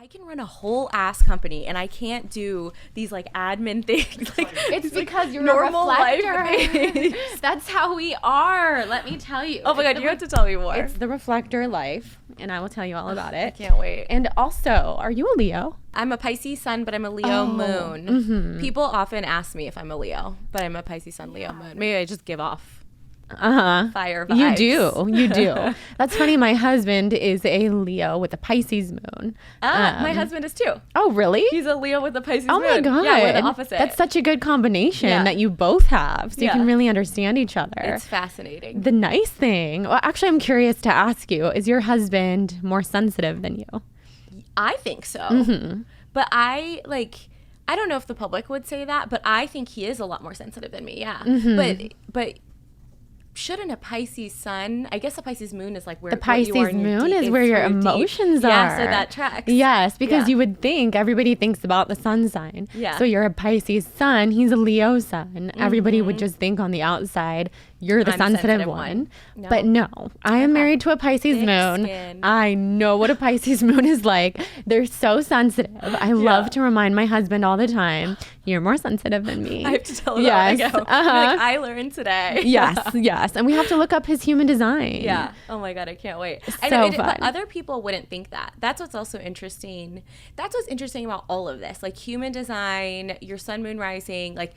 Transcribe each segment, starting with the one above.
I can run a whole ass company and I can't do these like admin things. Like, it's because you're normal a reflector. life. That's how we are. Let me tell you. Oh my God, you have to tell me more. It's the reflector life, and I will tell you all about it. I can't wait. And also, are you a Leo? I'm a Pisces sun, but I'm a Leo moon. Mm-hmm. People often ask me if I'm a Leo, but I'm a Pisces sun, Leo moon. Maybe I just give off fire vibes. You do. That's funny. My husband is a Leo with a Pisces moon. My husband is too. Oh, really? He's a Leo with a Pisces Oh moon. my God. Yeah, we're the opposite. That's such a good combination that you both have. So you can really understand each other. It's fascinating. The nice thing, well, actually, I'm curious to ask you, is your husband more sensitive than you? I think so. Mm-hmm. But I don't know if the public would say that, but I think he is a lot more sensitive than me. Yeah. Mm-hmm. But shouldn't a Pisces sun, I guess a Pisces moon is like where the Pisces moon is where your emotions are. Yeah, so that tracks. Yes, because you would think everybody thinks about the sun sign. Yeah. So you're a Pisces sun, he's a Leo sun. Everybody would just think on the outside you're the sensitive one. No. But no, I am married to a Pisces moon. Skin. I know what a Pisces moon is like. They're so sensitive. I love to remind my husband all the time, you're more sensitive than me. I have to tell him that when I go. I learned today. Yes. And we have to look up his human design. Yeah. Oh my God, I can't wait. So I know, fun. but other people wouldn't think that. That's what's also interesting. That's what's interesting about all of this. Like human design, your sun, moon, rising, like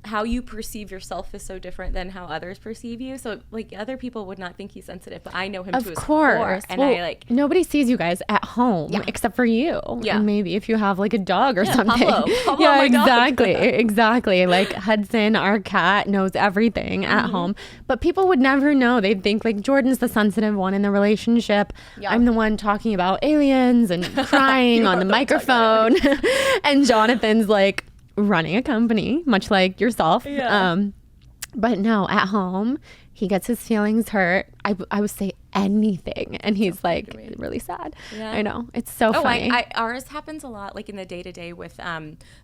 how you perceive yourself is so different than how others perceive you. So like other people would not think he's sensitive, but I know him to his core. And nobody sees you guys at home except for you. Yeah. And maybe if you have like a dog or something. Pablo, yeah, my exactly. Like Hudson, our cat, knows everything at home. But people would never know. They'd think like Jordan's the sensitive one in the relationship. Yeah. I'm the one talking about aliens and crying on the microphone. And Jonathan's like running a company, much like yourself. Yeah. But no, at home, he gets his feelings hurt. I would say anything, and he's like really sad. Yeah. I know, it's so funny. Ours happens a lot, like in the day to day with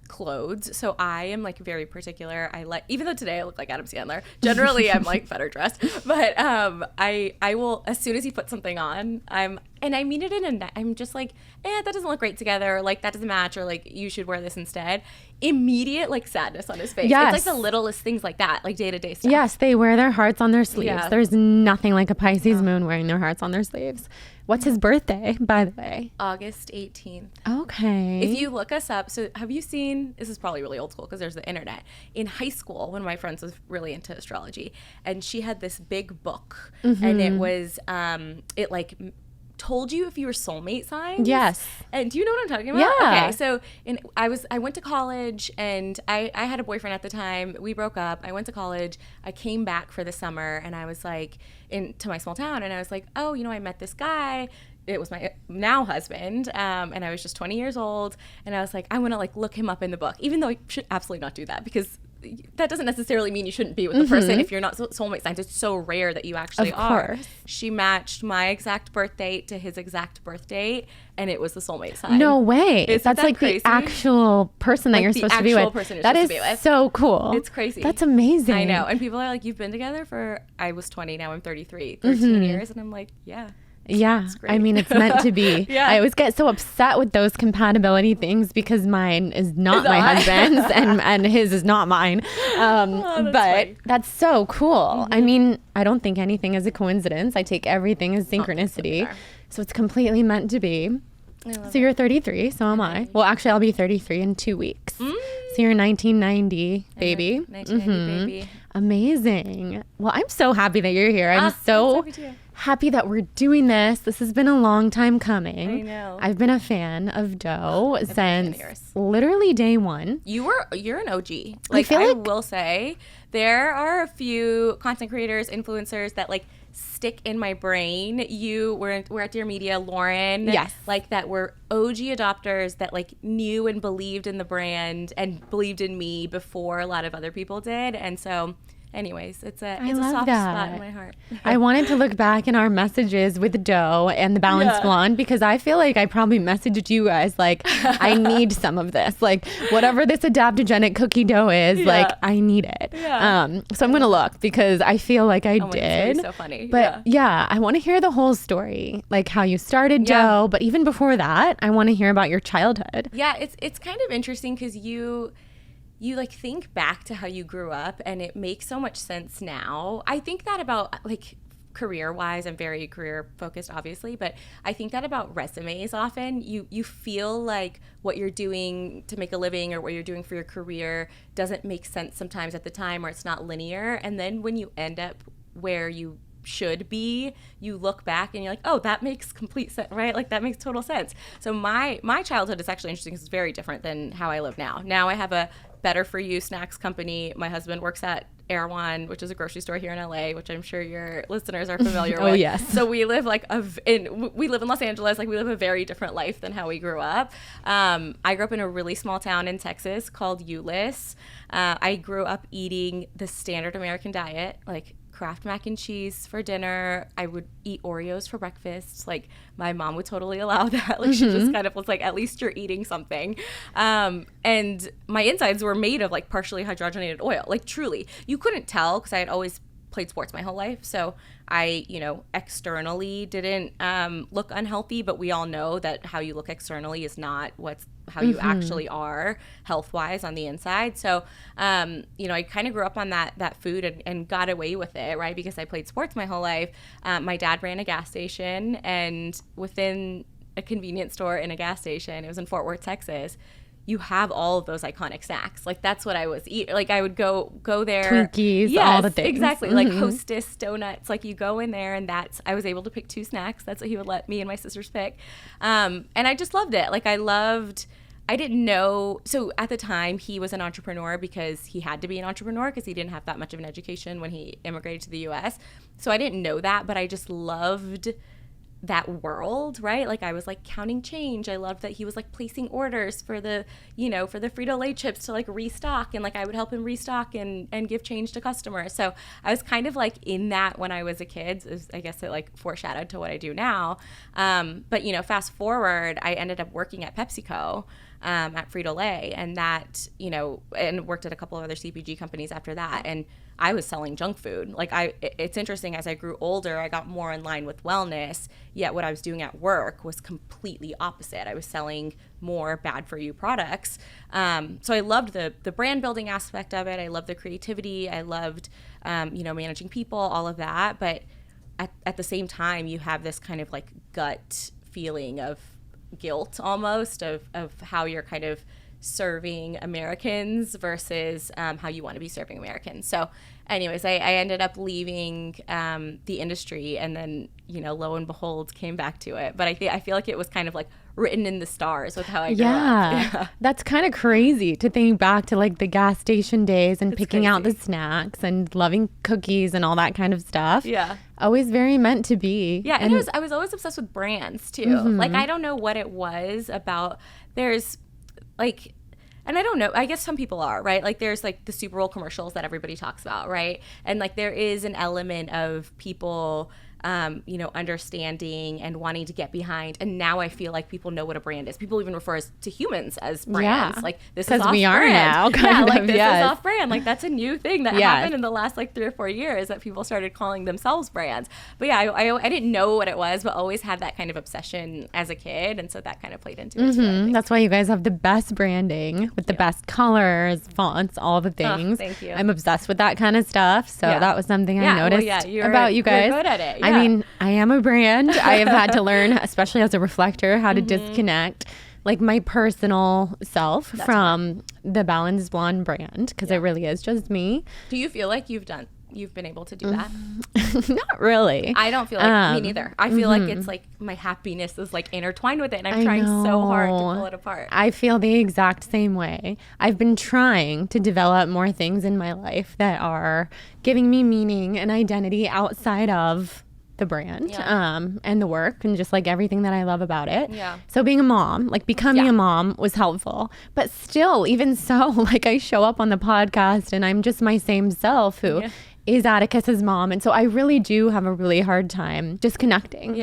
clothes. So I am like very particular. Even though today I look like Adam Sandler, generally I'm like better dressed. But I will, as soon as he puts something on, and I mean it I'm just like, that doesn't look great together, or like that doesn't match, or like you should wear this instead. Immediate like sadness on his face. Yes. It's like the littlest things like that, like day to day stuff. Yes, they wear their hearts on their sleeves. Yeah. There's nothing like a Pisces moon wearing their hearts on their sleeves. What's his birthday, by the way? August 18th. Okay. If you look us up, so have you seen, this is probably really old school because there's the internet. In high school, one of my friends was really into astrology, and she had this big book, and it was, it like told you if you were soulmate signs. Yes. And do you know what I'm talking about? Yeah. Okay, so I went to college, and I had a boyfriend at the time. We broke up. I went to college. I came back for the summer, and I was like, to my small town, and I was like, oh, I met this guy. It was my now husband, and I was just 20 years old, and I was like, I want to like look him up in the book, even though I should absolutely not do that, because that doesn't necessarily mean you shouldn't be with the person if you're not soulmate signs. It's so rare that you actually are. She matched my exact birth date to his exact birth date, and it was the soulmate sign. No way. That's like crazy? The actual person that you're supposed to be with. That is so cool. It's crazy. That's amazing. I know. And people are like, you've been together for, I was 20, now I'm 33, 13 years. And I'm like, yeah. Yeah, I mean, it's meant to be. Yeah. I always get so upset with those compatibility things because mine is not my husband's and his is not mine. But funny. That's so cool. I mean, I don't think anything is a coincidence. I take everything as synchronicity. So it's completely meant to be. So you're 33, so am I. Well, actually, I'll be 33 in 2 weeks. So you're 1990, baby. 1990, baby. Amazing. Well, I'm so happy that you're here. I'm so happy that we're doing this. This has been a long time coming. I know. I've been a fan of DEUX since literally day one. You're an OG. Like I will say, there are a few content creators, influencers that like stick in my brain. We're at Dear Media, Lauren. Yes. Like that were OG adopters that like knew and believed in the brand and believed in me before a lot of other people did. And so anyways, it's a love soft that. spot in my heart. I wanted to look back in our messages with Doe and the Balanced Blonde, because I feel like I probably messaged you guys like, I need some of this. Like, whatever this adaptogenic cookie dough is, like, I need it. Yeah. So I'm going to look, because I feel like I did. It's so funny. But I want to hear the whole story, like how you started Doe. But even before that, I want to hear about your childhood. Yeah, it's kind of interesting, because you like think back to how you grew up, and it makes so much sense now. I think that about like career wise, I'm very career focused, obviously, but I think that about resumes often. You feel like what you're doing to make a living or what you're doing for your career doesn't make sense sometimes at the time, or it's not linear. And then when you end up where you should be, you look back and you're like, oh, that makes complete sense, right? Like, that makes total sense. So my childhood is actually interesting, because it's very different than how I live now. Now I have a better for you snacks company. My husband works at AG1, which is a grocery store here in LA, which I'm sure your listeners are familiar with. Oh, yes. So we live we live in Los Angeles. Like, we live a very different life than how we grew up. I grew up in a really small town in Texas called Euless. I grew up eating the standard American diet, like Kraft mac and cheese for dinner. I would eat Oreos for breakfast. Like, my mom would totally allow that. Like, she just kind of was like, at least you're eating something. And my insides were made of like partially hydrogenated oil. Like, truly, you couldn't tell, because I had always played sports my whole life. So I, externally didn't look unhealthy, but we all know that how you look externally is not how you actually are health-wise on the inside. So, I kind of grew up on that food and got away with it, right? Because I played sports my whole life. My dad ran a gas station, and within a convenience store in a gas station, it was in Fort Worth, Texas, you have all of those iconic snacks. Like, that's what I was eating. Like, I would go there. Twinkies, all the things. Exactly. Like Hostess donuts. Like, you go in there, and I was able to pick 2 snacks. That's what he would let me and my sisters pick. And I just loved it. Like, I didn't know. So at the time, he was an entrepreneur because he had to be an entrepreneur, because he didn't have that much of an education when he immigrated to the US. So I didn't know that, but I just loved that world, right? Like, I was like counting change. I loved that he was like placing orders for the Frito-Lay chips to like restock, and like I would help him restock and give change to customers. So I was kind of like in that when I was a kid. I guess it like foreshadowed to what I do now. But fast forward, I ended up working at PepsiCo at Frito-Lay, and that, and worked at a couple of other CPG companies after that. And I was selling junk food. Like, it's interesting, as I grew older, I got more in line with wellness, yet what I was doing at work was completely opposite. I was selling more bad for you products. So I loved the brand building aspect of it. I loved the creativity. I loved, managing people, all of that. But at the same time, you have this kind of like gut feeling of guilt almost of how you're kind of serving Americans versus how you want to be serving Americans. So anyways, I ended up leaving the industry, and then, lo and behold, came back to it. But I feel like it was kind of like written in the stars with how I grew up. Yeah. That's kind of crazy to think back to like the gas station days and picking out the snacks and loving cookies and all that kind of stuff. Yeah. Always very meant to be. Yeah, and I was always obsessed with brands too. Like, I don't know what it was about. There's like, and I don't know, I guess some people are, right? Like, there's like the Super Bowl commercials that everybody talks about, right? And like, there is an element of people understanding and wanting to get behind. And now I feel like people know what a brand is. People even refer to humans as brands. Yeah. Like, this is off-brand. Because we are now. This is off-brand. Like, that's a new thing that happened in the last like 3 or 4 years, that people started calling themselves brands. But yeah, I didn't know what it was, but always had that kind of obsession as a kid. And so that kind of played into it too. That's why you guys have the best branding with the best colors, fonts, all the things. Thank you. I'm obsessed with that kind of stuff. So that was something I noticed about you guys. You're good at it. I mean, I am a brand. I have had to learn, especially as a reflector, how to disconnect like my personal self from the Balanced Blonde brand, because it really is just me. Do you feel like you've been able to do that? Not really. I don't feel like me neither. I feel like it's like my happiness is like intertwined with it, and I'm trying so hard to pull it apart. I feel the exact same way. I've been trying to develop more things in my life that are giving me meaning and identity outside of the brand and the work and just like everything that I love about it. Yeah. So being a mom, like becoming a mom was helpful. But still, even so, like I show up on the podcast and I'm just my same self who is Atticus's mom. And so I really do have a really hard time disconnecting.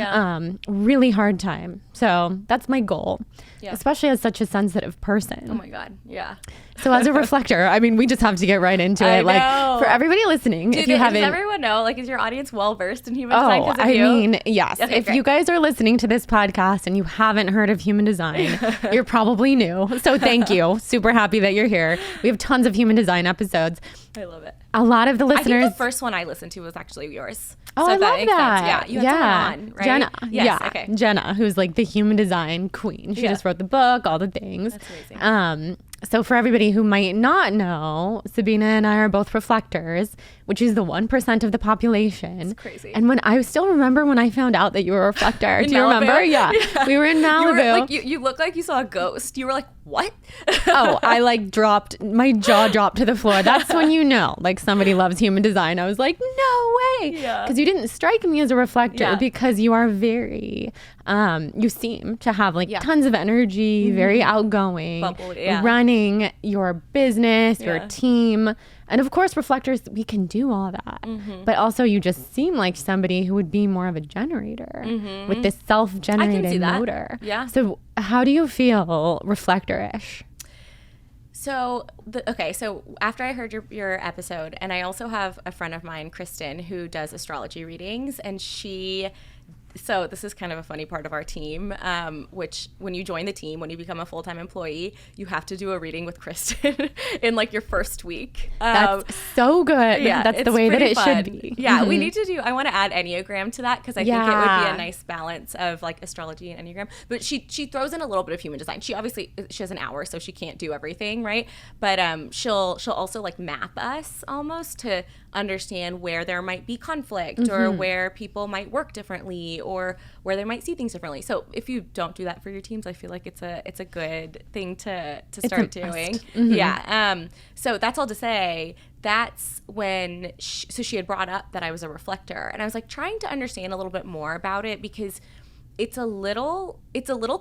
Really hard time. So that's my goal, especially as such a sensitive person. Oh my God. Yeah. So as a reflector, I mean, we just have to get right into it. Like for everybody listening, if you haven't, does everyone know, like, is your audience well versed in human design? Oh, I mean, yes. Okay, if you guys are listening to this podcast and you haven't heard of human design, you're probably new. So thank you. Super happy that you're here. We have tons of human design episodes. I love it. A lot of the listeners. I think the first one I listened to was actually yours. Oh, so I love that. Yeah, you had someone on, right? Jenna. Yes, okay. Jenna, who's like the human design queen. She just wrote the book, all the things. That's amazing. So for everybody who might not know, Sabeena and I are both reflectors, which is the 1% of the population. It's crazy. And when I still remember when I found out that you were a reflector. Do you remember? Yeah. We were in Malibu. You looked like you saw a ghost. You were like, what? I like my jaw dropped to the floor. That's when you know, like somebody loves human design. I was like, no way. Because you didn't strike me as a reflector because you are very, you seem to have like tons of energy, very outgoing, bubbly, running your business, your team. And of course, reflectors, we can do all that. But also you just seem like somebody who would be more of a generator with this self-generated motor. Yeah. So how do you feel reflector-ish? So, so after I heard your episode, and I also have a friend of mine, Kristen, who does astrology readings, and so this is kind of a funny part of our team, which when you join the team, when you become a full-time employee, you have to do a reading with Kristen in like your first week. That's so good. Yeah, that's the way that it should be. Yeah, we need to I want to add Enneagram to that because I think it would be a nice balance of like astrology and Enneagram. But she throws in a little bit of human design. She has an hour, so she can't do everything, right? But she'll also like map us almost to understand where there might be conflict or where people might work differently or where they might see things differently. So if you don't do that for your teams, I feel like it's a good thing to start doing. Yeah. So that's all to say. That's when she had brought up that I was a reflector, and I was like trying to understand a little bit more about it because it's a little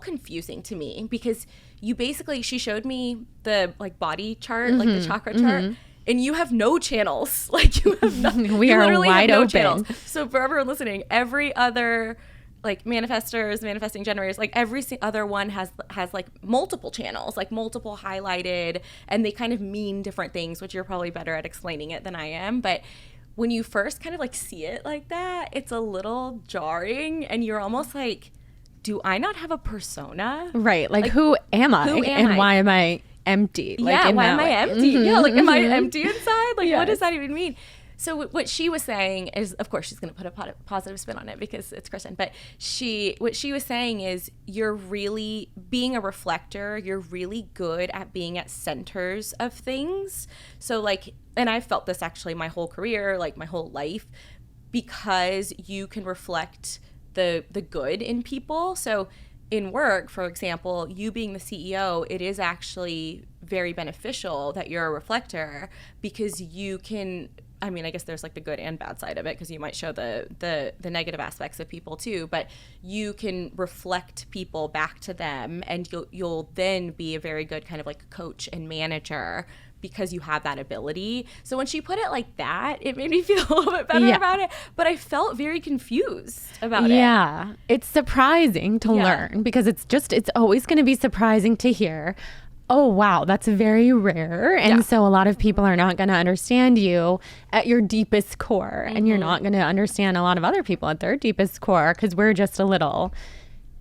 confusing to me because she showed me the like body chart, like the chakra chart. And you have no channels. Like you have nothing. We are wide open. Channels. So for everyone listening, every other like manifestors, manifesting generators, like every other one has like multiple channels, like multiple highlighted, and they kind of mean different things, which you're probably better at explaining it than I am. But when you first kind of like see it like that, it's a little jarring, and you're almost like, do I not have a persona? Right. Like who am I? Why am I empty? Like, why am I empty? Yeah, like am I empty inside? Like what does that even mean? So what she was saying is, of course, she's going to put a positive spin on it because it's Kristen. But what she was saying is, you're really being a reflector. You're really good at being at centers of things. So like, and I've felt this actually my whole career, like my whole life, because you can reflect the good in people. So in work, for example, you being the CEO, it is actually very beneficial that you're a reflector because you can, I mean, I guess there's like the good and bad side of it because you might show the negative aspects of people too, but you can reflect people back to them, and you'll then be a very good kind of like coach and manager because you have that ability. So when she put it like that, it made me feel a little bit better about it, but I felt very confused about it. Yeah, it's surprising to learn because it's always going to be surprising to hear, oh, wow, that's very rare. And so a lot of people are not going to understand you at your deepest core. And you're not going to understand a lot of other people at their deepest core because we're just a little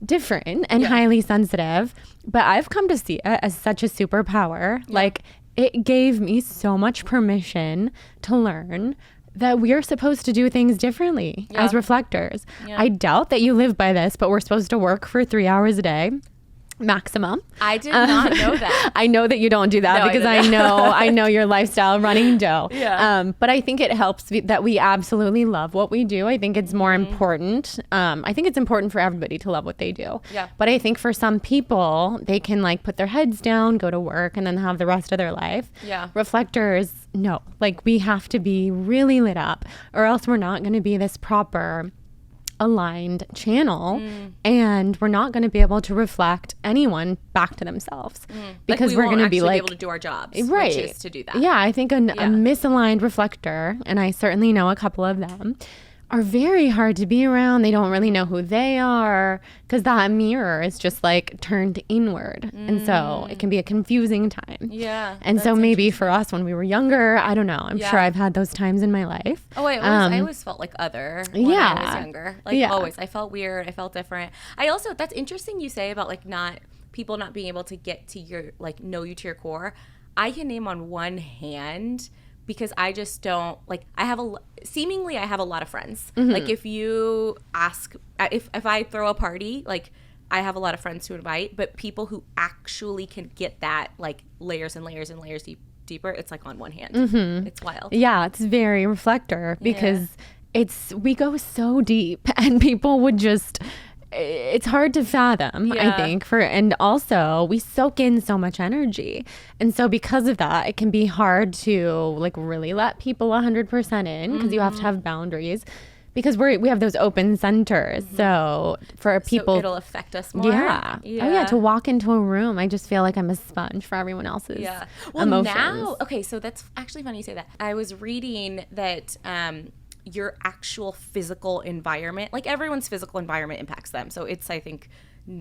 different and highly sensitive. But I've come to see it as such a superpower. Like, it gave me so much permission to learn that we're supposed to do things differently as reflectors. I doubt that you live by this, but we're supposed to work for 3 hours a day. Maximum. I did not know that. I know that you don't do that because I know your lifestyle running dough. But I think it helps that we absolutely love what we do. I think it's more important. I think it's important for everybody to love what they do. But I think for some people, they can like put their heads down, go to work, and then have the rest of their life. Reflectors, no. Like we have to be really lit up, or else we're not going to be this proper misaligned channel, and we're not going to be able to reflect anyone back to themselves because like we're going to be like able to do our jobs, right, which is to do that. Yeah, I think a misaligned reflector, and I certainly know a couple of them, are very hard to be around. They don't really know who they are because that mirror is just like turned inward. And so it can be a confusing time. Yeah. And so maybe for us when we were younger, I don't know. I'm sure I've had those times in my life. Oh, I always felt like other when I was younger. Like always. I felt weird. I felt different. I also, that's interesting you say about like people not being able to get to your, like know you to your core. I can name on one hand because I just don't like I have a lot of friends. Like if you ask if I throw a party, like I have a lot of friends to invite, but people who actually can get that like layers and layers and layers deeper, it's like on one hand. It's wild. Yeah, it's very reflector because we go so deep and people would just it's hard to fathom, I think, and also we soak in so much energy. And so because of that, it can be hard to like really let people 100% in because you have to have boundaries because we have those open centers. So for people, it'll affect us more. Yeah. Oh yeah. To walk into a room, I just feel like I'm a sponge for everyone else's emotions. Okay. So that's actually funny you say that. I was reading that, your actual physical environment, like everyone's physical environment impacts them. So it's, I think,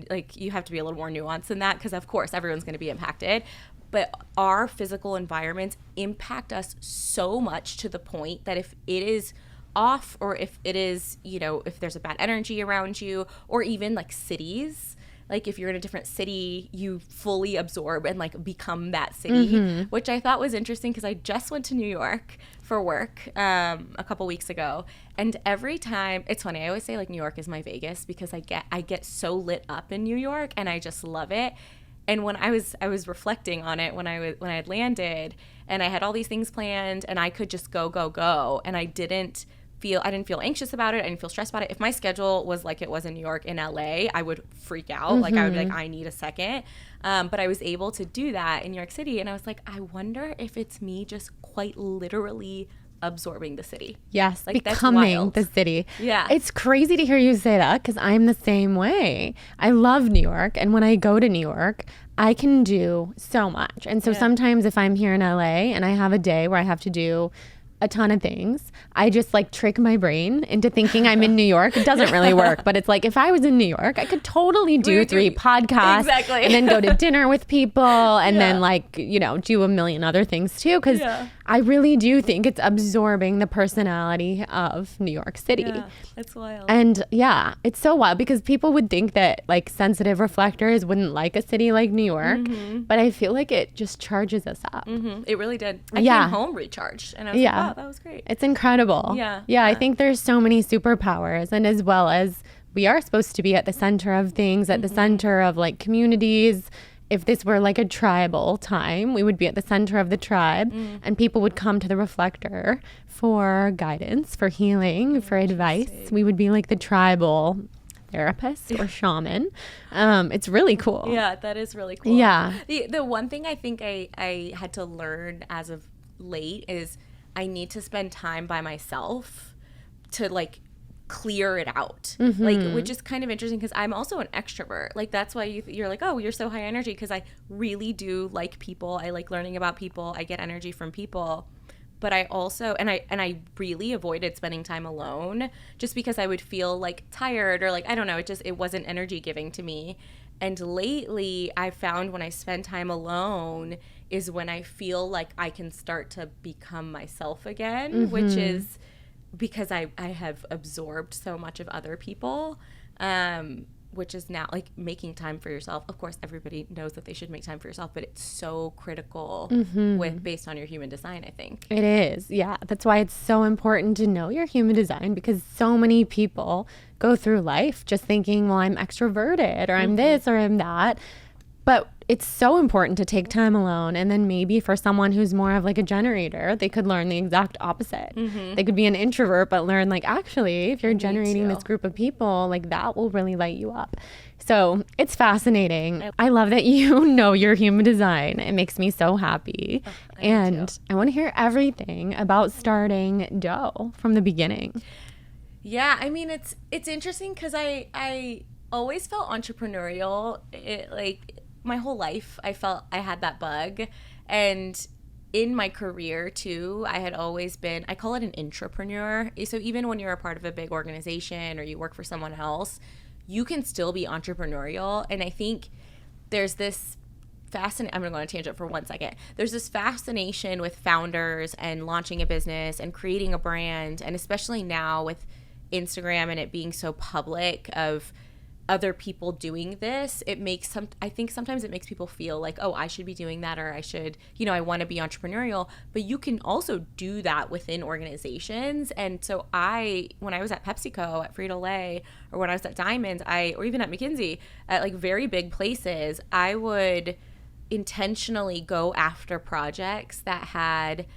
like you have to be a little more nuanced than that because of course everyone's going to be impacted, but our physical environments impact us so much to the point that if it is off or if it is, if there's a bad energy around you or even like cities, like if you're in a different city, you fully absorb and like become that city, which I thought was interesting because I just went to New York for work a couple weeks ago. And every time, it's funny, I always say like New York is my Vegas because I get so lit up in New York and I just love it. And when I was reflecting on it when I had landed and I had all these things planned and I could just go and I didn't feel anxious about it. I didn't feel stressed about it. If my schedule was like it was in New York, in LA, I would freak out. Like I would be like, I need a second. But I was able to do that in New York City. And I was like, I wonder if it's me just quite literally absorbing the city. Yes, like becoming the city. Yeah. It's crazy to hear you say that because I'm the same way. I love New York. And when I go to New York, I can do so much. And so sometimes if I'm here in LA and I have a day where I have to do a ton of things, I just like trick my brain into thinking I'm in New York. It doesn't really work, but it's like if I was in New York, I could totally do 3 podcasts and then go to dinner with people and then like, do a million other things too. Cause I really do think it's absorbing the personality of New York City. Yeah, it's wild. And it's so wild because people would think that like sensitive reflectors wouldn't like a city like New York, but I feel like it just charges us up. It really did. I came home recharged and I was like, wow, that was great. It's incredible. Yeah. I think there's so many superpowers, and as well as we are supposed to be at the center of things, at the center of like communities. If this were like a tribal time, we would be at the center of the tribe and people would come to the reflector for guidance, for healing, for advice. We would be like the tribal therapist or shaman. It's really cool. Yeah, that is really cool. Yeah. The one thing I think I had to learn as of late is I need to spend time by myself to like clear it out, like, which is kind of interesting because I'm also an extrovert. Like that's why you're like, oh, you're so high energy, because I really do like people. I like learning about people. I get energy from people. But I also and I really avoided spending time alone just because I would feel like tired or like, I don't know, it wasn't energy giving to me. And lately I found when I spend time alone is when I feel like I can start to become myself again, which is because I have absorbed so much of other people, which is now like making time for yourself. Of course, everybody knows that they should make time for yourself, but it's so critical based on your human design, I think. It is. Yeah. That's why it's so important to know your human design, because so many people go through life just thinking, well, I'm extroverted or I'm this or I'm that. But it's so important to take time alone. And then maybe for someone who's more of like a generator, they could learn the exact opposite. They could be an introvert, but learn like, actually, if you're generating this group of people, like that will really light you up. So it's fascinating. I love that you know your human design. It makes me so happy. I want to hear everything about starting DEUX from the beginning. Yeah, I mean, it's interesting because I always felt entrepreneurial. Like my whole life, I felt I had that bug, and in my career too, I had always been. I call it an intrapreneur. So even when you're a part of a big organization or you work for someone else, you can still be entrepreneurial. And I think there's this I'm going to go on a tangent for 1 second. There's this fascination with founders and launching a business and creating a brand, and especially now with Instagram and it being so public of other people doing this, it makes I think sometimes it makes people feel like, oh, I should be doing that, or I should, I want to be entrepreneurial. But you can also do that within organizations. And so when I was at PepsiCo, at Frito-Lay, or when I was at Diamond, or even at McKinsey, at like very big places, I would intentionally go after projects that had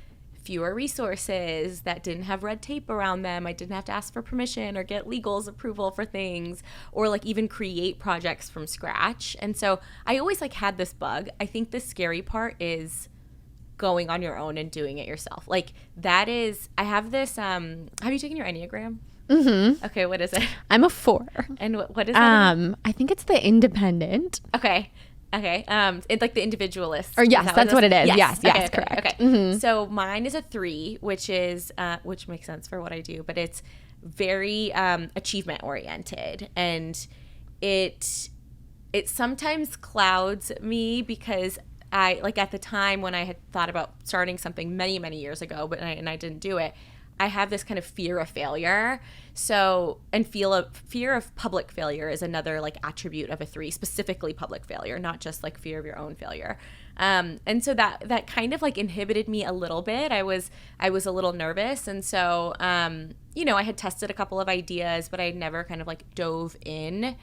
fewer resources, that didn't have red tape around them. I didn't have to ask for permission or get legal's approval for things, or like even create projects from scratch. And so I always like had this bug. I think the scary part is going on your own and doing it yourself. Like that is, I have this, have you taken your Enneagram? Mm-hmm. Okay, what is it? I'm a 4. And what is that? I think it's the independent. Okay. It's like the individualist. Or yes, that's what it is. Yes, okay, correct. Okay. Mm-hmm. So mine is a 3, which makes sense for what I do, but it's very achievement oriented, and it sometimes clouds me because I, like, at the time when I had thought about starting something many, many years ago, and I didn't do it, I have this kind of fear of failure. So, and fear of public failure is another like attribute of a 3, specifically public failure, not just like fear of your own failure. And so that kind of like inhibited me a little bit. I was a little nervous. And so, I had tested a couple of ideas, but I never kind of like dove in.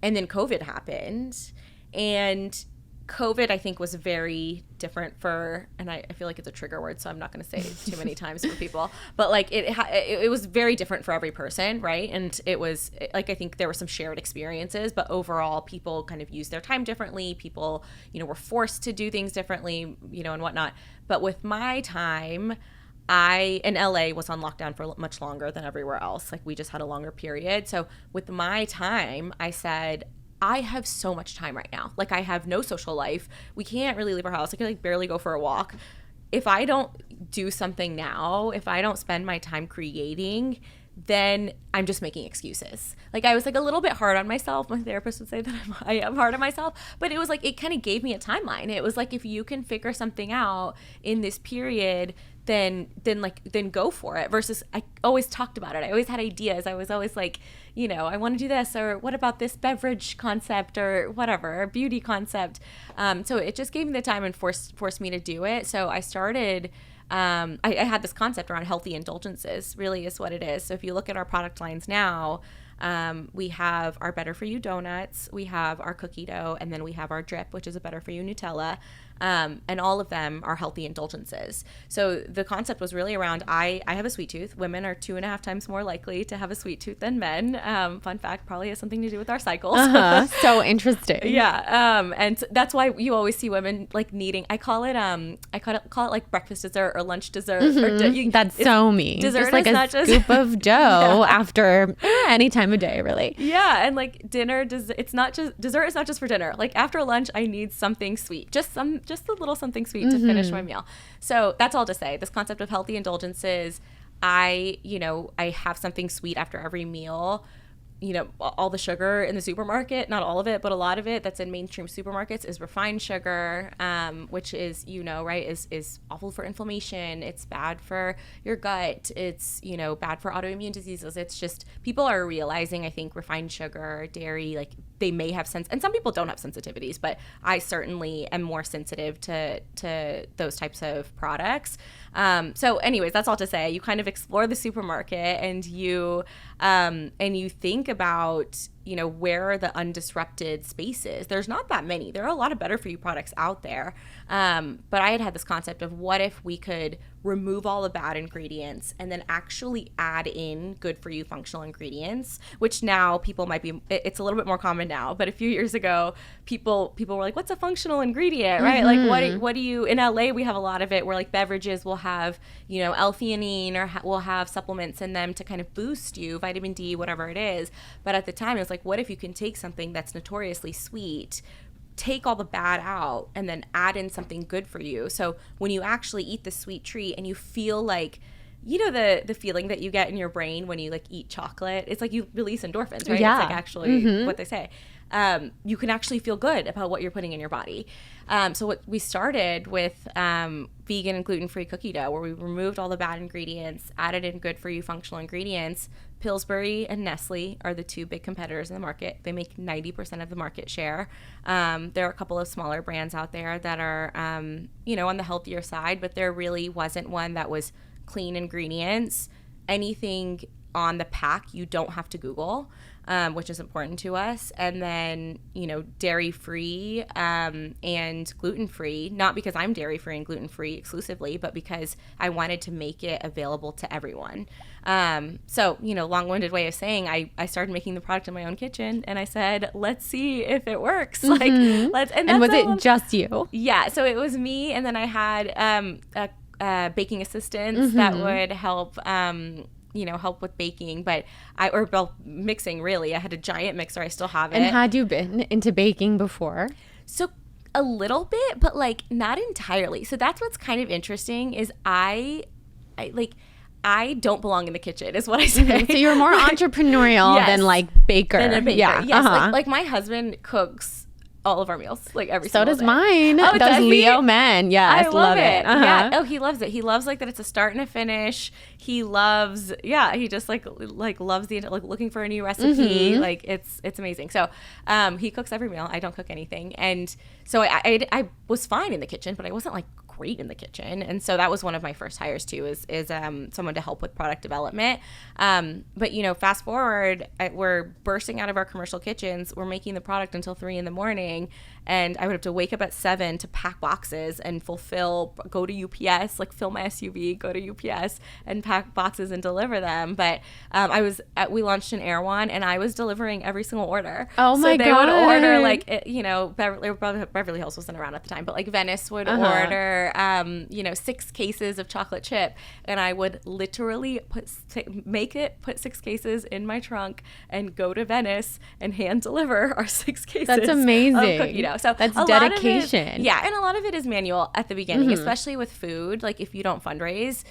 And then COVID happened, and COVID, I think, was very different and I feel like it's a trigger word, so I'm not going to say it too many times for people, but like it was very different for every person, right? And it was like, I think there were some shared experiences, but overall people kind of used their time differently. People, were forced to do things differently, and whatnot. But with my time, in LA was on lockdown for much longer than everywhere else. Like we just had a longer period. So with my time, I said, I have so much time right now. Like I have no social life. We can't really leave our house. I can like barely go for a walk. If I don't do something now, if I don't spend my time creating, then I'm just making excuses. Like I was like a little bit hard on myself. My therapist would say that I am hard on myself, but it was like, it kind of gave me a timeline. It was like, if you can figure something out in this period, then go for it, versus I always talked about it. I always had ideas. I was always like, I want to do this, or what about this beverage concept, or whatever, or beauty concept. So it just gave me the time and forced me to do it. So I started, I had this concept around healthy indulgences, really is what it is. So if you look at our product lines now, we have our Better For You donuts, we have our cookie dough, and then we have our drip, which is a Better For You Nutella. And all of them are healthy indulgences. So the concept was really around, I have a sweet tooth. Women are 2.5 times more likely to have a sweet tooth than men. Fun fact, probably has something to do with our cycles. So interesting. Yeah. And that's why you always see women like needing, I call it like breakfast dessert or lunch dessert. Mm-hmm. That's so me. Dessert just like is a scoop of dough after any time of day, really. Yeah. And like dessert is not just for dinner. Like after lunch, I need something sweet, just a little something sweet to finish my meal. So that's all to say, this concept of healthy indulgences, I have something sweet after every meal. All the sugar in the supermarket, not all of it, but a lot of it that's in mainstream supermarkets is refined sugar, which is, right, is awful for inflammation. It's bad for your gut. It's, bad for autoimmune diseases. It's just, people are realizing, I think, refined sugar, dairy, like they may have and some people don't have sensitivities, but I certainly am more sensitive to those types of products. So anyways, that's all to say, you kind of explore the supermarket and you think about, where are the undisrupted spaces? There's not that many. There are a lot of Better For You products out there. But I had this concept of, what if we could remove all the bad ingredients and then actually add in good for you functional ingredients, which now people might be, it's a little bit more common now, but a few years ago, people were like, what's a functional ingredient, right? Mm-hmm. Like what do you, in LA, we have a lot of it where like beverages will have, L-theanine, or will have supplements in them to kind of boost you. vitamin D, whatever it is. But at the time, it was like, what if you can take something that's notoriously sweet, take all the bad out, and then add in something good for you? So when you actually eat the sweet treat and you feel like, you know, the feeling that you get in your brain when you like eat chocolate, it's like you release endorphins, right? Yeah. It's like actually what they say. You can actually feel good about what you're putting in your body. So what we started with vegan and gluten-free cookie dough, where we removed all the bad ingredients, added in good for you functional ingredients. Pillsbury and Nestle are the two big competitors in the market. They make 90% of the market share. There are a couple of smaller brands out there that are, you know, on the healthier side, but there really wasn't one that was clean ingredients. Anything on the pack you don't have to Google, which is important to us. And then, you know, dairy-free and gluten-free, not because I'm dairy-free and gluten-free exclusively, but because I wanted to make it available to everyone. So, you know, long-winded way of saying, I started making the product in my own kitchen, and I said, let's see if it works. Like, let's. And was it just you? Yeah. So it was me, and then I had baking assistants that would help. You know, help with baking, or mixing, really. I had a giant mixer. I still have it. And had you been into baking before? So a little bit, but like not entirely. So that's what's kind of interesting is I don't belong in the kitchen, is what I say. So you're more entrepreneurial than like baker. Than a baker. Yeah. Yes. Like my husband cooks all of our meals, like every single day. So does mine. Oh, those Leo men. Yes, I love it. Uh-huh. Yeah. Oh, he loves it. He loves like that it's a start and a finish. He loves, he just like loves the, like looking for a new recipe. Like it's amazing. So he cooks every meal. I don't cook anything. And so I was fine in the kitchen, but I wasn't like great in the kitchen. And so that was one of my first hires too, is someone to help with product development. But you know, fast forward, we're bursting out of our commercial kitchens. We're making the product until 3 a.m. And I would have to wake up at 7 to pack boxes and go to UPS, like fill my SUV, go to UPS and pack boxes and deliver them. But we launched an Erewhon, and I was delivering every single order. Oh my God. So they would order like, you know, Beverly Hills wasn't around at the time, but like Venice would order, you know, 6 cases of chocolate chip. And I would literally put 6 cases in my trunk and go to Venice and hand deliver our 6 cases. That's amazing. Of cookie dough. So that's dedication. And a lot of it is manual at the beginning, especially with food. Like if you don't fundraise,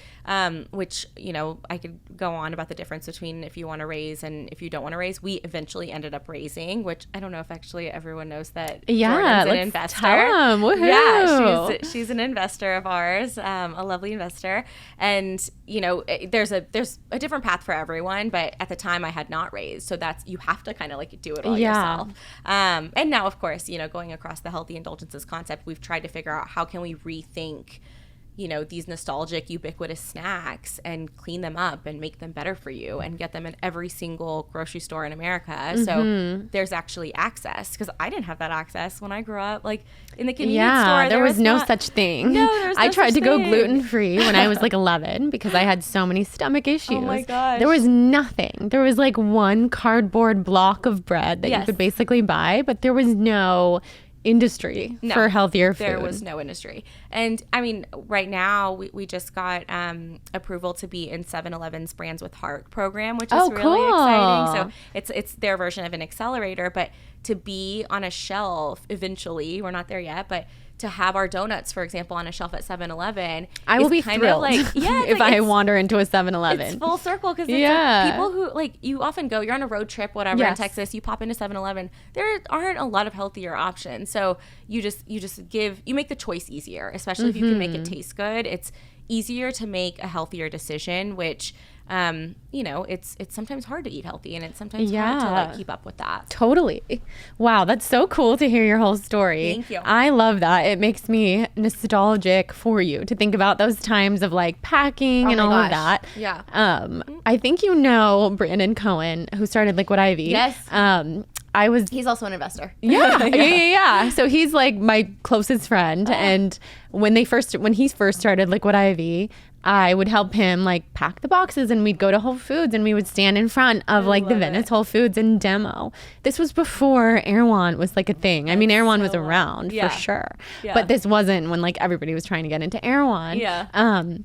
which, you know, I could go on about the difference between if you want to raise and if you don't want to raise. We eventually ended up raising, which I don't know if actually everyone knows that. Yeah, Jordan's an investor. Tell 'em. Woohoo. Yeah, she's an investor of ours, a lovely investor. And, you know, there's a different path for everyone, but at the time I had not raised. So you have to kind of like do it all yourself. And now, of course, you know, going across the healthy indulgences concept, we've tried to figure out how can we rethink, you know, these nostalgic, ubiquitous snacks and clean them up and make them better for you and get them in every single grocery store in America. So there's actually access, because I didn't have that access when I grew up. Like in the convenience store, there was no such thing. No, there was no I tried to go thing. gluten-free when I was like 11 because I had so many stomach issues. Oh my gosh. There was nothing. There was like one cardboard block of bread that you could basically buy, but there was no industry for healthier food. There was no industry. And I mean, right now we just got approval to be in 7-Eleven's Brands with Heart program, which is really exciting. So it's their version of an accelerator, but to be on a shelf eventually, we're not there yet, but to have our donuts, for example, on a shelf at 7-Eleven, I will be thrilled if I wander into a 7-Eleven. It's full circle, because it's like people who, like, you often go, you're on a road trip, whatever, in Texas, you pop into 7-Eleven. There aren't a lot of healthier options. So you make the choice easier, especially if you can make it taste good. It's easier to make a healthier decision, which you know, it's sometimes hard to eat healthy, and it's sometimes hard to like keep up with that. Totally. Wow, that's so cool to hear your whole story. Thank you. I love that. It makes me nostalgic for you to think about those times of like packing and all of that. Yeah. I think you know Brandon Cohen, who started Liquid IV. Yes. He's also an investor. Yeah. So he's like my closest friend. And when he first started Liquid IV, I would help him like pack the boxes, and we'd go to Whole Foods and we would stand in front of like the Venice Whole Foods and demo. This was before Erewhon was like a thing. I mean, Erewhon was around for sure, but this wasn't when like everybody was trying to get into Erewhon.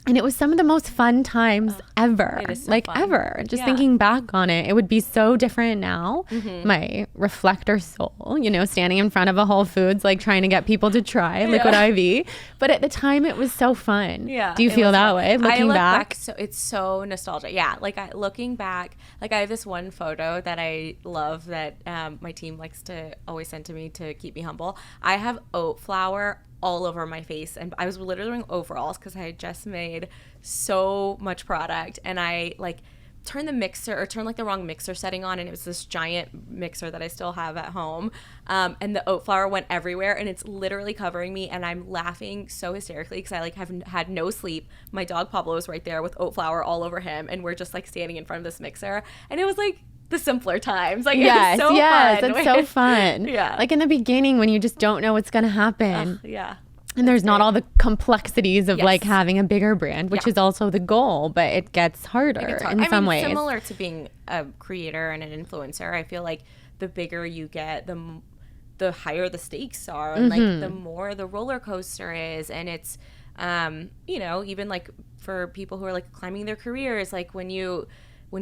And it was some of the most fun times ever. It is so like fun. ever. Just Yeah. thinking back on it, it would be so different now. My reflector soul, you know, standing in front of a Whole Foods, like trying to get people to try Liquid IV. But at the time, it was so fun. Yeah. Do you it feel was that fun. way I looking look back? So it's so nostalgic. Yeah. Like looking back, like I have this one photo that I love that my team likes to always send to me to keep me humble. I have oat flour all over my face, and I was literally wearing overalls because I had just made so much product, and I like turned like the wrong mixer setting on, and it was this giant mixer that I still have at home, and the oat flour went everywhere, and it's literally covering me, and I'm laughing so hysterically because I like have had no sleep. My dog Pablo is right there with oat flour all over him, and we're just like standing in front of this mixer, and it was like the simpler times. Like Yes, it was so yes, fun. it's so fun. Yeah. Like in the beginning when you just don't know what's going to happen. Yeah. And there's not all the complexities of Yes. like having a bigger brand, which Yeah. is also the goal, but it gets harder in some ways. Similar to being a creator and an influencer, I feel like the bigger you get, the higher the stakes are, and like the more the roller coaster is. And it's, you know, even like for people who are like climbing their careers, like when you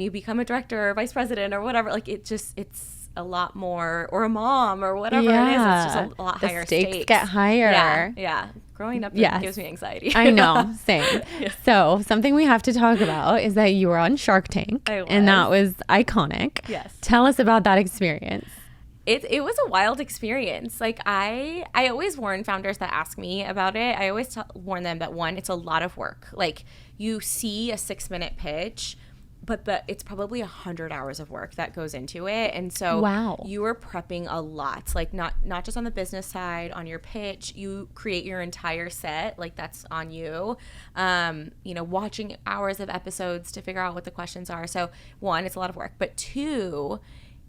become a director or vice president or whatever, like it's a lot more, or a mom or whatever it is. It's just a lot the higher stakes get higher. Yeah. Growing up Yes. gives me anxiety. I know, same. So something we have to talk about is that you were on Shark Tank, and that was iconic. Yes. Tell us about that experience. It was a wild experience. Like I always warn founders that ask me about it. I always warn them that one, it's a lot of work. Like you see a 6-minute pitch, but it's probably 100 hours of work that goes into it. And so Wow. you are prepping a lot, like not just on the business side, on your pitch, you create your entire set, like that's on you. You know, watching hours of episodes to figure out what the questions are. So one, it's a lot of work, but two,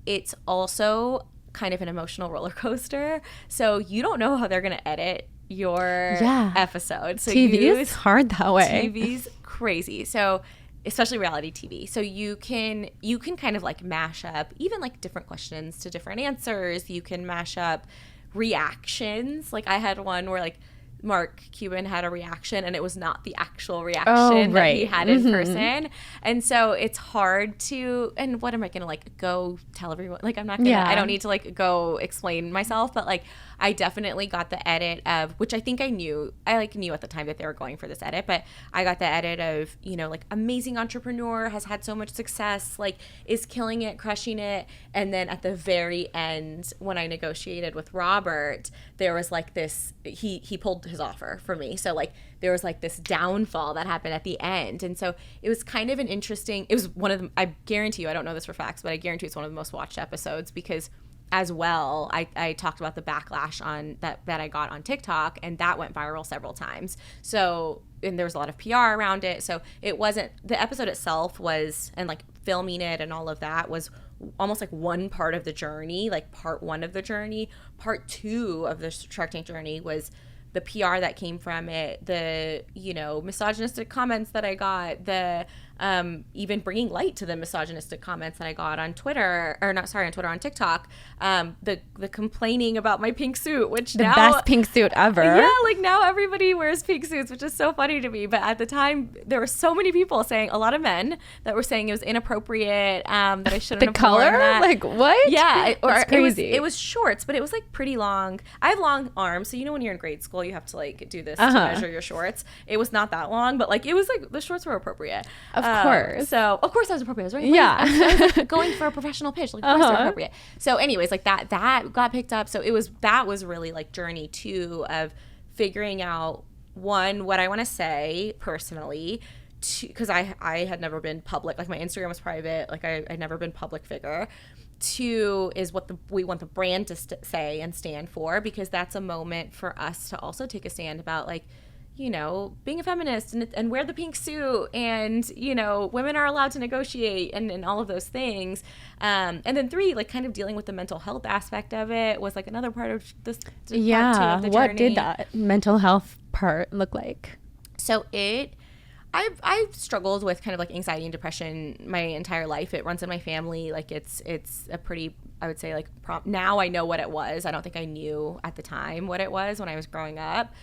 it's also kind of an emotional roller coaster. So you don't know how they're going to edit your episode. So TV is hard that way. TV's crazy. So especially reality TV. So you can kind of like mash up even like different questions to different answers. You can mash up reactions. Like I had one where like Mark Cuban had a reaction and it was not the actual reaction that he had in person. And so it's hard to, and what am I going to like go tell everyone? Like I'm not going to, I don't need to like go explain myself, but like I definitely got the edit of, which I think I knew at the time that they were going for this edit, but I got the edit of, you know, like amazing entrepreneur, has had so much success, like is killing it, crushing it. And then at the very end, when I negotiated with Robert, there was like this, he pulled his offer for me. So like there was like this downfall that happened at the end. And so it was kind of an interesting, it was one of the, I guarantee you, I don't know this for facts, but I guarantee it's one of the most watched episodes because as well, I talked about the backlash on that I got on TikTok, and that went viral several times. So, and there was a lot of PR around it. So it wasn't, the episode itself was, and like filming it and all of that was almost like one part of the journey, like part one of the journey. Part two of the Shark Tank journey was the PR that came from it, the, you know, misogynistic comments that I got, the even bringing light to the misogynistic comments that I got on Twitter, or not, sorry, on Twitter, on TikTok, the complaining about my pink suit, which the now, best pink suit ever. Yeah, like now everybody wears pink suits, which is so funny to me. But at the time, there were so many people saying, a lot of men that were saying it was inappropriate, that I shouldn't have color, worn that. like what? Yeah, That's crazy. It was shorts, but it was like pretty long. I have long arms, so you know when you're in grade school, you have to like do this to measure your shorts. It was not that long, but like it was like the shorts were appropriate. Of course. So of course that was appropriate. I was right. Yeah. I was like going for a professional pitch. Like of course they're appropriate. So anyways, like that got picked up. So that was really like journey 2 of figuring out, one, what I want to say personally, because I had never been public. Like my Instagram was private. Like I'd never been public figure. 2 is what we want the brand to say and stand for, because that's a moment for us to also take a stand about, like, you know, being a feminist and wear the pink suit, and, you know, women are allowed to negotiate and all of those things. And then 3, like kind of dealing with the mental health aspect of it was like another part of this. Part 2 of the what journey. did that mental health part look like? So I've struggled with kind of like anxiety and depression my entire life. It runs in my family. Like it's a pretty, I would say, like now I know what it was. I don't think I knew at the time what it was when I was growing up.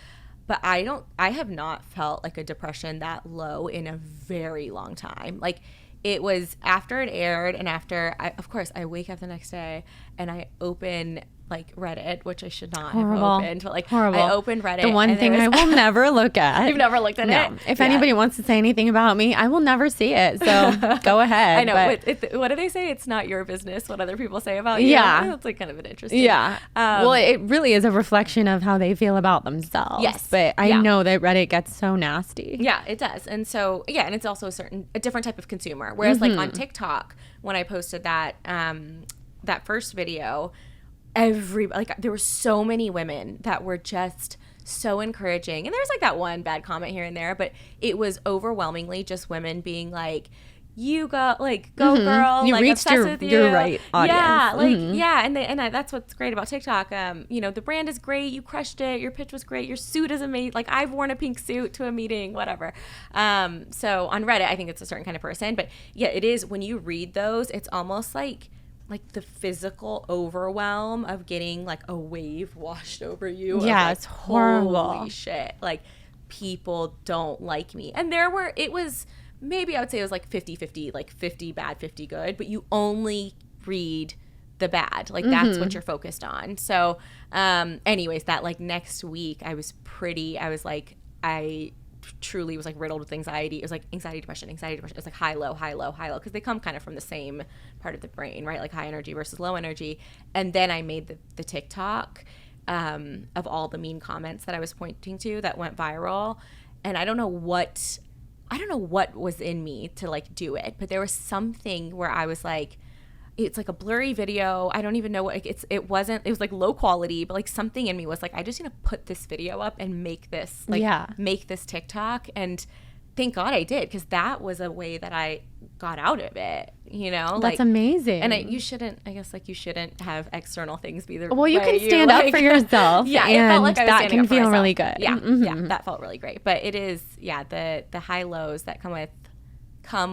But I have not felt like a depression that low in a very long time. Like, it was after it aired, and after of course I wake up the next day and I open like Reddit, which I should not have opened, but like Horrible. I opened Reddit. The one thing I will never look at. You've never looked at it? If anybody wants to say anything about me, I will never see it. So go ahead. I know. What do they say? It's not your business what other people say about you. Yeah. It's like kind of an interesting. Yeah. Well, it really is a reflection of how they feel about themselves. Yes. But I know that Reddit gets so nasty. Yeah, it does. And so, yeah, and it's also a different type of consumer. Whereas like on TikTok, when I posted that first video, there were so many women that were just so encouraging, and there's like that one bad comment here and there, but it was overwhelmingly just women being like, you go, like, go girl, you like, reached obsessed with your right audience. Yeah, like and that's what's great about TikTok. The brand is great, you crushed it, your pitch was great, your suit is amazing, like I've worn a pink suit to a meeting, whatever. So on Reddit, I think it's a certain kind of person, but yeah, it is, when you read those, it's almost like the physical overwhelm of getting like a wave washed over you. Yeah, like, it's horrible. Holy shit. Like, people don't like me. And it was, maybe I would say it was like 50-50, like 50 bad, 50 good, but you only read the bad. Like, that's what you're focused on. So, anyways, that like next week I truly was like riddled with anxiety. It was like anxiety, depression. It was like high, low, because they come kind of from the same part of the brain, right? Like high energy versus low energy. And then I made the TikTok of all the mean comments that I was pointing to that went viral. And I don't know what was in me to like do it, but there was something where I was like, it's like a blurry video. I don't even know what, like, it was like low quality, but like something in me was like, I just need to put this video up and make this TikTok. And thank God I did, because that was a way that I got out of it, That's like, amazing. And you shouldn't have external things be the well, you way can stand up for yourself. Yeah, and it felt like I was that standing can up for feel myself. really good. Yeah, yeah, that felt really great. But it is, the high lows that come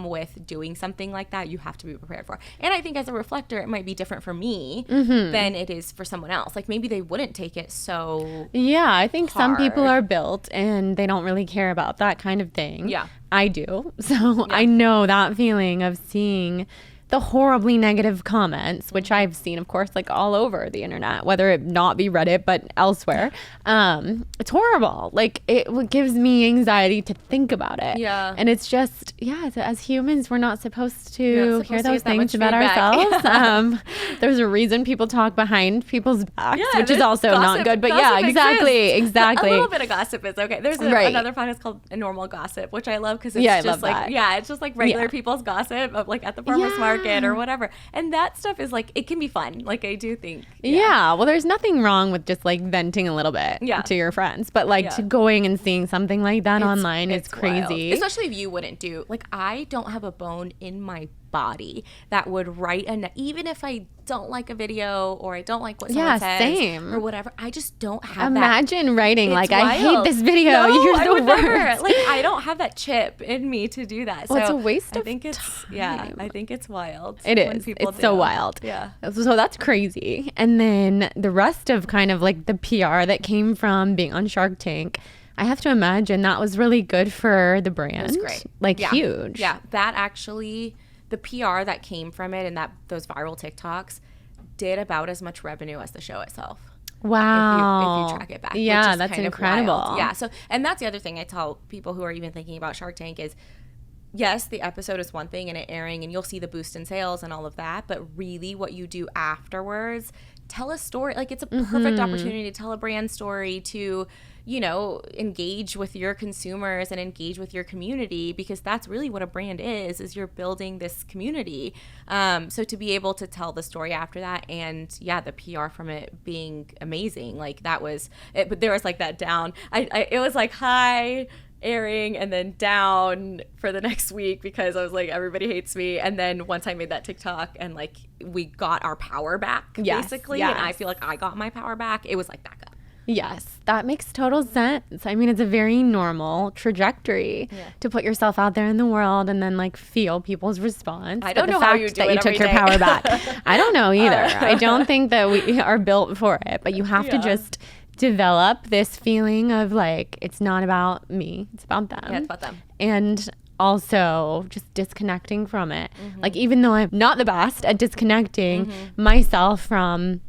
with doing something like that, you have to be prepared for. And I think as a reflector, it might be different for me than it is for someone else. Like, maybe they wouldn't take it so I think some people are built and they don't really care about that kind of thing. Yeah, I do. So I know that feeling of seeing the horribly negative comments, which I've seen, of course, like all over the internet, whether it not be Reddit, but elsewhere. It's horrible. Like, it gives me anxiety to think about it. Yeah. And it's just, as humans, we're not supposed to hear those things about feedback. ourselves. There's a reason people talk behind people's backs, which is also not good. But exactly. A little bit of gossip is okay. There's another podcast called A Normal Gossip, which I love, because it's just like, it's just like regular people's gossip of like at the farmer's market or whatever, and that stuff is like, it can be fun. Like, I do think well, there's nothing wrong with just like venting a little bit to your friends, but like to going and seeing something like that online, it's crazy. Wild. Especially if you wouldn't do, like, I don't have a bone in my body that would write even if I don't like a video or I don't like what someone says same. or whatever, I just don't have Imagine writing like, wild. I hate this video. No, You're the worst. Never. Like, I don't have that chip in me to do that. Well, so it's a waste of time. I think it's wild. It is. It's so wild. Yeah. So that's crazy. And then the rest of kind of like the PR that came from being on Shark Tank, I have to imagine that was really good for the brand. It was great. Like, huge. Yeah. That actually, the PR that came from it and those viral TikToks did about as much revenue as the show itself. Wow. If you track it back. Yeah, which is that's kind incredible. Of wild. Yeah. So, and that's the other thing I tell people who are even thinking about Shark Tank is, yes, the episode is one thing and it airing and you'll see the boost in sales and all of that, but really what you do afterwards, tell a story. Like, it's a perfect opportunity to tell a brand story, to, engage with your consumers and engage with your community, because that's really what a brand is you're building this community. So to be able to tell the story after that, and the PR from it being amazing, like, that was it. But there was like that down, it was like high airing and then down for the next week, because I was like, everybody hates me. And then once I made that TikTok and like we got our power back, basically, and I feel like I got my power back, it was like back up. Yes, that makes total sense. I mean, it's a very normal trajectory to put yourself out there in the world and then like feel people's response. I don't know how you do that it you took your day. power back. I don't know either. I don't think that we are built for it, but you have to just develop this feeling of like, it's not about me, it's about them. Yeah, it's about them. And also just disconnecting from it. Like, even though I'm not the best at disconnecting myself from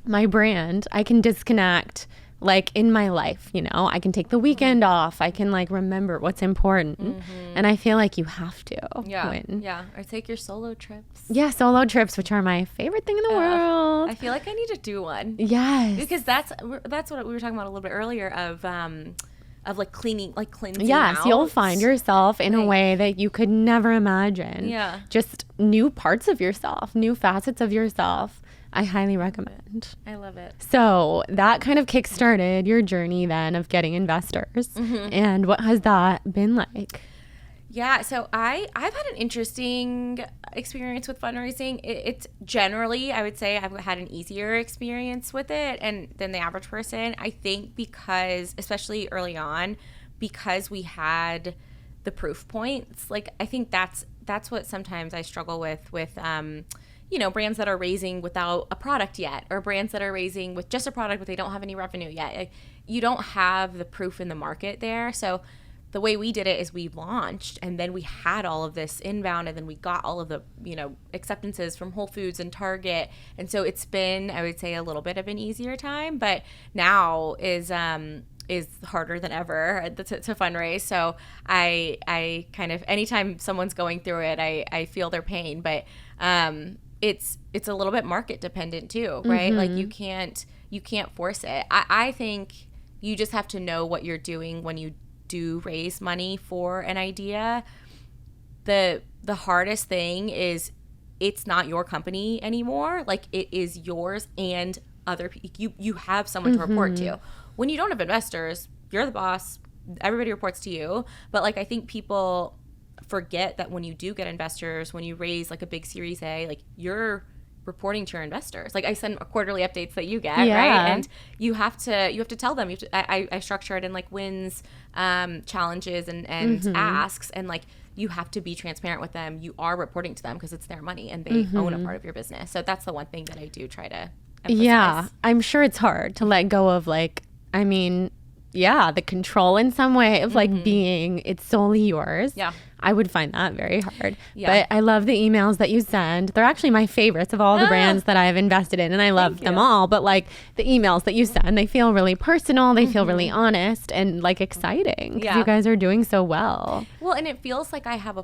my brand, I can disconnect like in my life, you know, I can take the weekend off. I can like remember what's important. And I feel like you have to win. Yeah. Or take your solo trips. Yeah. Solo trips, which are my favorite thing in the world. I feel like I need to do one. Yes. Because that's what we were talking about a little bit earlier of like cleansing. Yes, out. you'll find yourself in a way that you could never imagine. Yeah. Just new parts of yourself, new facets of yourself. I highly recommend. I love it. So that kind of kickstarted your journey then of getting investors. And what has that been like? Yeah, so I've had an interesting experience with fundraising. It's generally, I would say, I've had an easier experience with it than the average person. I think because, especially early on, because we had the proof points. Like, I think that's what sometimes I struggle with you know, brands that are raising without a product yet, or brands that are raising with just a product but they don't have any revenue yet. Like, you don't have the proof in the market there. So the way we did it is we launched, and then we had all of this inbound, and then we got all of the, you know, acceptances from Whole Foods and Target. And so it's been, I would say, a little bit of an easier time, but now is harder than ever to fundraise. So I kind of, anytime someone's going through it, I feel their pain, but it's a little bit market dependent too, right? Like, you can't force it. I think you just have to know what you're doing when you do raise money for an idea. The hardest thing is it's not your company anymore. Like, it is yours and other people. You have someone to report to. When you don't have investors, you're the boss. Everybody reports to you. But like, I think people forget that when you do get investors, when you raise like a big Series A, like, you're reporting to your investors. Like, I send quarterly updates that you get, right? And you have to tell them. I structure it in like wins, challenges, and asks, and like, you have to be transparent with them. You are reporting to them because it's their money and they own a part of your business. So that's the one thing that I do try to emphasize. Yeah, I'm sure it's hard to let go of, like, I mean, yeah, the control in some way of like being, it's solely yours. Yeah. I would find that very hard. Yeah. But I love the emails that you send. They're actually my favorites of all the brands that I've invested in, and I love them all. But like, the emails that you send, they feel really personal. They feel really honest and like exciting. Yeah. You guys are doing so well. Well, and it feels like I have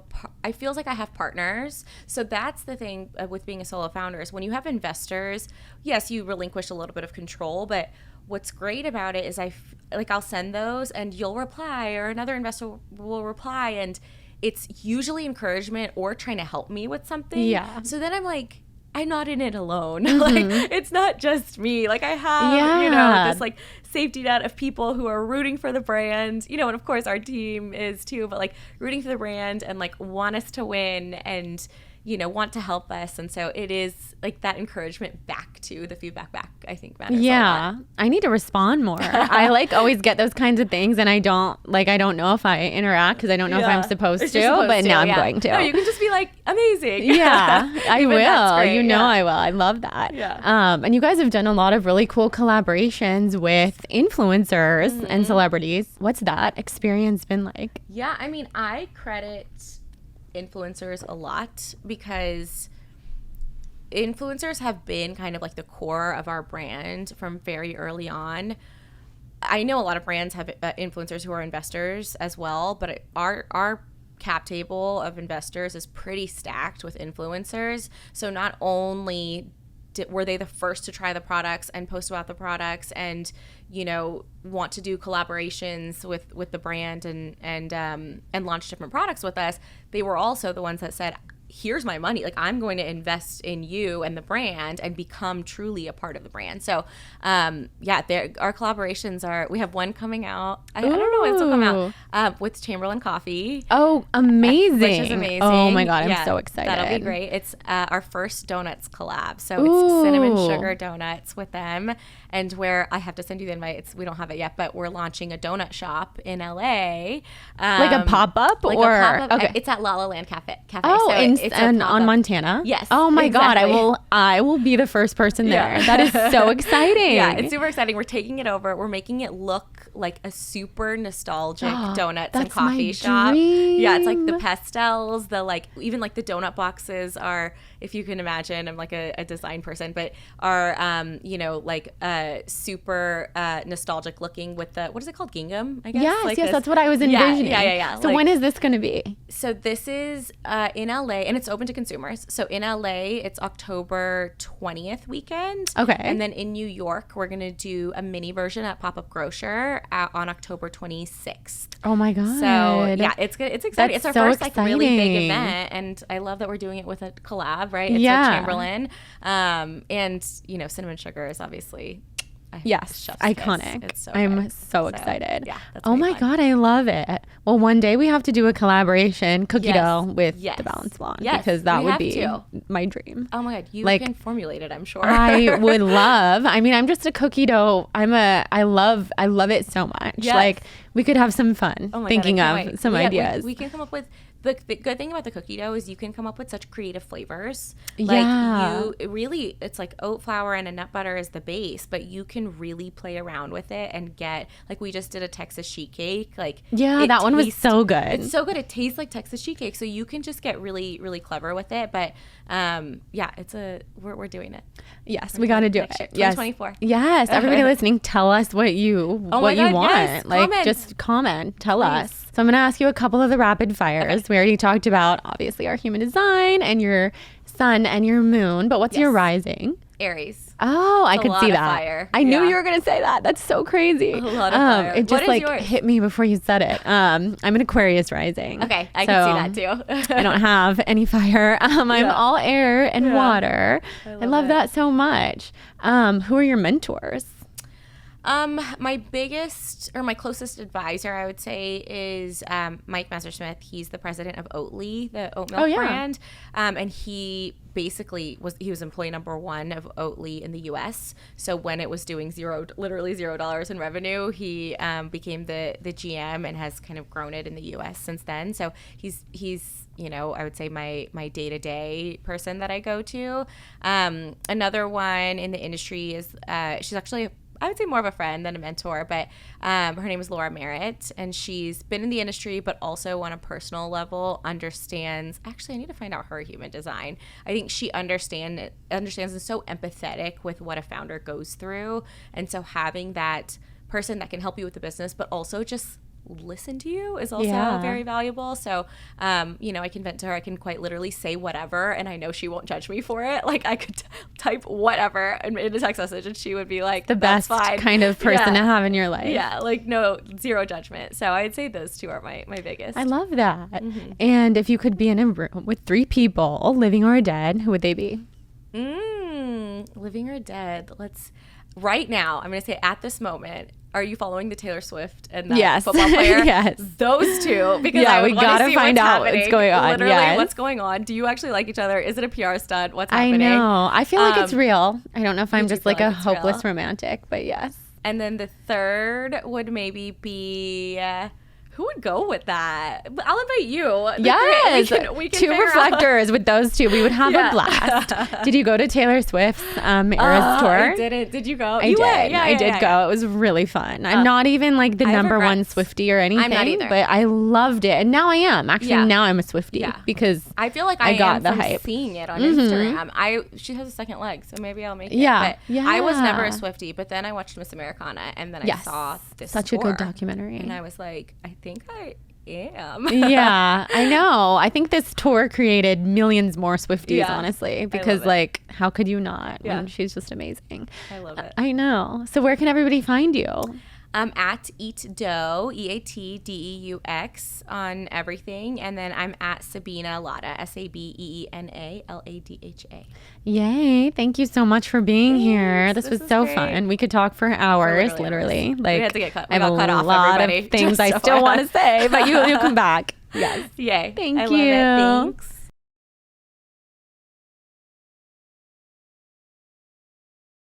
partners. So that's the thing with being a solo founder is when you have investors, yes, you relinquish a little bit of control, but what's great about it is I'll send those and you'll reply, or another investor will reply, and it's usually encouragement or trying to help me with something. Yeah. So then I'm like, I'm not in it alone. Like, it's not just me. Like, I have, you know, this like safety net of people who are rooting for the brand, you know, and of course our team is too, but like rooting for the brand and like want us to win and, you know, want to help us. And so it is like that encouragement back to the feedback back, I think matters a lot. I need to respond more. I like always get those kinds of things, and I don't know if I interact because I don't know if I'm supposed to, but now I'm going to. No, you can just be like, amazing. Yeah, I will. Great, you know, I will. I love that. Yeah. And you guys have done a lot of really cool collaborations with influencers and celebrities. What's that experience been like? Yeah, I mean, I credit influencers a lot because influencers have been kind of like the core of our brand from very early on. I know a lot of brands have influencers who are investors as well, but our cap table of investors is pretty stacked with influencers. So not only were they the first to try the products and post about the products and, you know, want to do collaborations with the brand and launch different products with us, they were also the ones that said, here's my money. Like, I'm going to invest in you and the brand and become truly a part of the brand. So, our collaborations we have one coming out. I don't know when this will come out, with Chamberlain Coffee. Oh, amazing. Which is amazing. Oh my God, I'm so excited. That'll be great. It's our first donuts collab. So it's cinnamon sugar donuts with them. and where I have to send you the invite. We don't have it yet, but we're launching a donut shop in LA. Like a pop-up like or? A pop-up. Okay. It's at La La Land Cafe. Oh, so it's on Montana? Yes. Oh my God. Exactly. I will be the first person there. That is so exciting. Yeah, it's super exciting. We're taking it over. We're making it look like a super nostalgic donuts and coffee shop. Dream. Yeah, it's like the pastels, even like the donut boxes are, if you can imagine, I'm like a design person, but are super nostalgic looking with the, what is it called, gingham, I guess? Yes, that's what I was envisioning. Yeah. So when is this going to be? So this is in LA, and it's open to consumers. So in LA, it's October 20th weekend. Okay. And then in New York, we're going to do a mini version at Pop-Up Grocer on October 26th. Oh my God. So yeah, it's good. It's exciting. That's it's our so first exciting. really big event, and I love that we're doing it with a collab, right? It's with Chamberlain. And Cinnamon Sugar is obviously iconic. It's so I'm good. so excited. Yeah, that's oh my fun. God, I love it. Well, one day we have to do a collaboration cookie dough with the Balance Blonde, because that would be my dream. Oh my God, you can formulate it, I'm sure. I would love. I mean, I'm just a cookie dough. I love it so much. Yes. Like we could have some fun thinking of wait. some ideas. We can come up with. The good thing about the cookie dough is you can come up with such creative flavors. It's like oat flour and a nut butter is the base, but you can really play around with it and get, like we just did a Texas sheet cake. That one was so good. It's so good. It tastes like Texas sheet cake. So you can just get really, really clever with it. But we're doing it. Yes, we got to do it. 2024. Yes, everybody listening, tell us what you want. Yes. Comment. Just comment. Tell us. So I'm going to ask you a couple of the rapid fires. Okay. We already talked about, obviously, our human design and your sun and your moon. But what's your rising? Aries. Oh, I could see that. Fire. I knew you were going to say that. That's so crazy. A lot of fire. It just hit me before you said it. I'm an Aquarius rising. Okay, I can see that too. I don't have any fire. I'm all air and water. I love that so much. Who are your mentors? My biggest or my closest advisor, I would say, is Mike Messersmith. He's the president of Oatly, the oat milk brand. And he basically was employee number one of Oatly in the US. So when it was doing literally $0 in revenue, he became the GM and has kind of grown it in the US since then. So he's I would say my day-to-day person that I go to. Another one in the industry is she's actually I would say more of a friend than a mentor, but her name is Laura Merritt, and she's been in the industry, but also on a personal level understands. Actually, I need to find out her human design. I think she understands and is so empathetic with what a founder goes through, and so having that person that can help you with the business, but also just listen to you is also very valuable. So, I can vent to her. I can quite literally say whatever, and I know she won't judge me for it. Like I could type whatever in a text message, and she would be like, the best kind of person to have in your life. Yeah, like zero judgment. So I'd say those two are my biggest. I love that. Mm-hmm. And if you could be in a room with 3 people, living or dead, who would they be? Living or dead? Right now, I'm going to say at this moment, are you following the Taylor Swift and that football player? Yes. Those two. Because we got to find out what's going on. Literally, what's going on? Do you actually like each other? Is it a PR stunt? What's happening? I know. I feel like it's real. I don't know if I'm just like a hopeless real? romantic, but yes. And then the third would maybe be... who would go with that? I'll invite you. Yes. We can 2 reflectors with those 2. We would have a blast. Did you go to Taylor Swift's Eras tour? I didn't. Did you go? I did. I did go. It was really fun. I'm not even like the number one Swiftie or anything. I'm not either. But I loved it. And now I am. Actually, now I'm a Swiftie because I feel like I got the hype. Seeing it on Instagram. She has a second leg, so maybe I'll make it. But I was never a Swiftie, but then I watched Miss Americana, and then I saw this such tour, a good documentary. And I was like, I think I am. Yeah, I know. I think this tour created millions more Swifties, honestly, because like, how could you not? When she's just amazing. I love it. I know. So where can everybody find you? At Eat Dough, EATDEUX on everything. And then I'm at Sabeena Ladha, SABEENA LADHA. Yay. Thank you so much for being here. This was so great. Fun. We could talk for hours, literally. Like, we had to get cut. I have a lot of things I still want to say, but you'll come back. Yes. Yay. Thank you. Love it. Thanks.